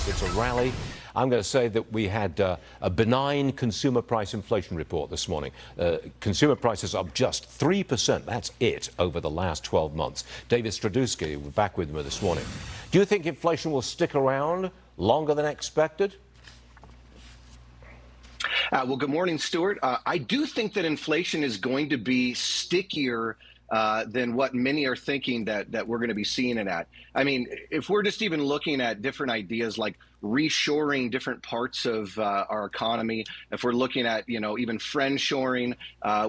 stocks. It's a rally. I'm going to say that we had a benign consumer price inflation report this morning. Consumer prices up just 3%. That's it over the last 12 months. David Stryzewski, we're back with me this morning. Do you think inflation will stick around longer than expected? Well, good morning, Stuart. I do think that inflation is going to be stickier than what many are thinking that we're going to be seeing it at. I mean, if we're just even looking at different ideas like reshoring different parts of our economy, if we're looking at, even friendshoring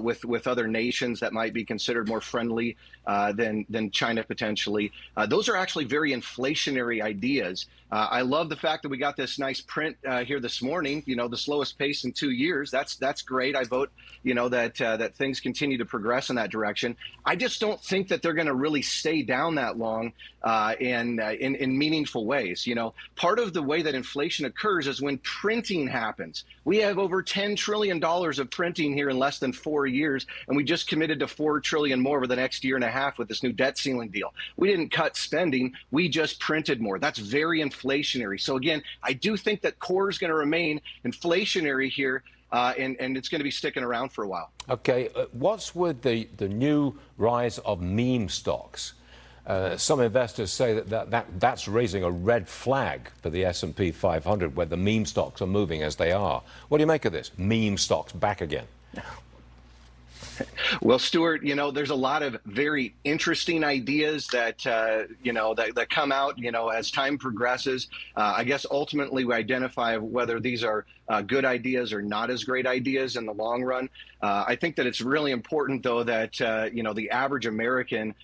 with other nations that might be considered more friendly than China potentially, those are actually very inflationary ideas. I love the fact that we got this nice print here this morning, the slowest pace in 2 years. That's great. I vote, that things continue to progress in that direction. I just don't think that they're going to really stay down that long in meaningful ways. Part of the way that inflation occurs is when printing happens. We have over $10 trillion of printing here in less than 4 years, and we just committed to $4 trillion more over the next year and a half with this new debt ceiling deal. We didn't cut spending, we just printed more. That's very inflationary. So again, I do think that core is going to remain inflationary here, and it's going to be sticking around for a while. Okay, what's with the new rise of meme stocks? Some investors say that's raising a red flag for the S&P 500, where the meme stocks are moving as they are. What do you make of this? Meme stocks back again. Well, Stuart, there's a lot of very interesting ideas that come out, as time progresses. I guess ultimately we identify whether these are good ideas or not as great ideas in the long run. I think that it's really important, though, that the average American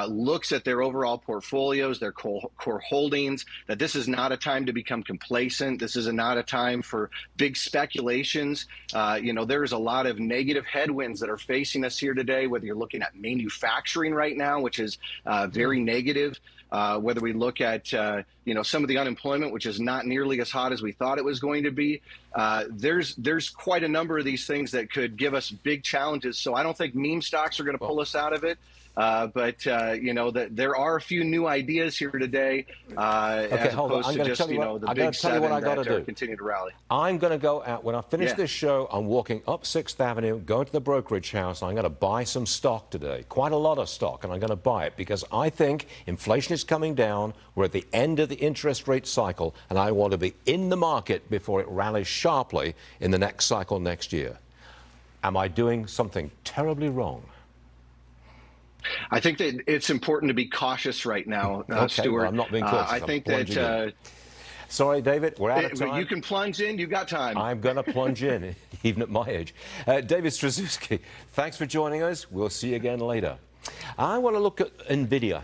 looks at their overall portfolios, their core holdings, that this is not a time to become complacent. This is not a time for big speculations. There's a lot of negative headwinds that are facing us here today, whether you're looking at manufacturing right now, which is very negative, whether we look at some of the unemployment, which is not nearly as hot as we thought it was going to be. There's quite a number of these things that could give us big challenges. So I don't think meme stocks are going to pull us out of it. But that there are a few new ideas here today, as opposed to just the big seven that continue to rally. I'm going to go out when I finish this show. I'm walking up 6th Avenue, going to the brokerage house. And I'm going to buy some stock today, quite a lot of stock, and I'm going to buy it because I think inflation is coming down. We're at the end of the interest rate cycle, and I want to be in the market before it rallies sharply in the next cycle next year. Am I doing something terribly wrong? I think that it's important to be cautious right now, okay, Stuart. Well, I'm not being cautious. I think that... Sorry, David, we're out of time. You can plunge in. You've got time. I'm going to plunge in, even at my age. David Stryzewski, thanks for joining us. We'll see you again later. I want to look at NVIDIA.